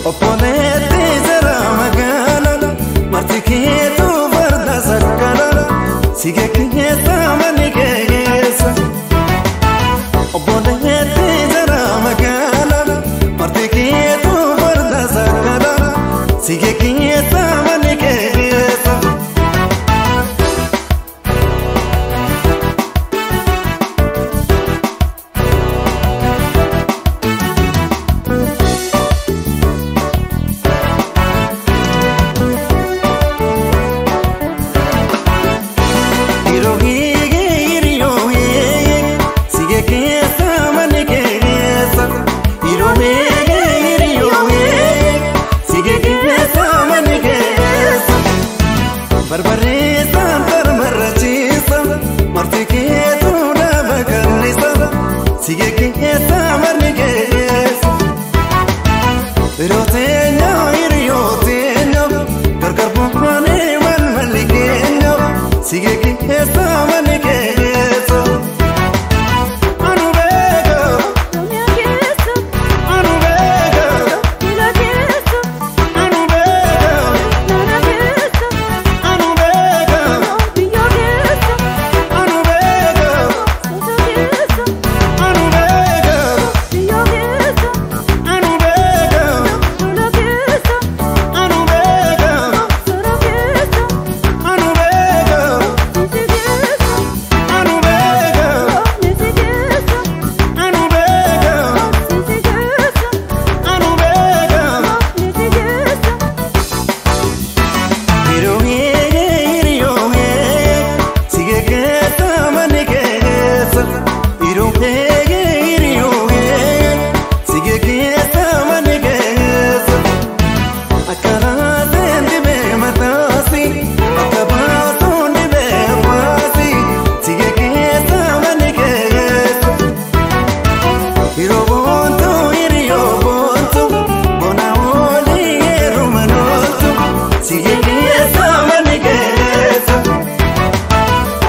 Opponente zara magana martikeetu farda sakkana sige keessa mani keessa. Opponente zara magana martikeetu farda sakkana sige keessa mani keessa. Barbareessan barmarrachiisa martikeetu nama kallisa sige keessa marni keessa. Hiriyooteenya hiriyooteenya gargar bu'anii wal malli keenya sige keessa marni keessa. Anu beeka anu beeka anu beeka.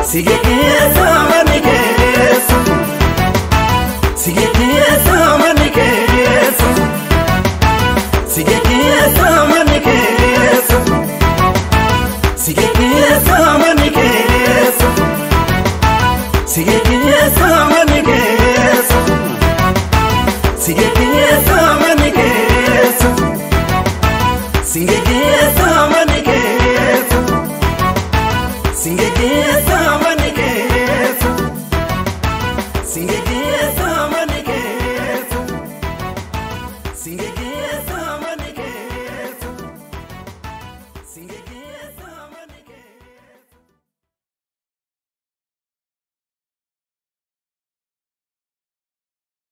Sige keessa mani keessa. Sige keessa mani keessa. Sige keessa mani keessa. Sige keessa mani keessa. Sige keessa mani keessa. Sige keessa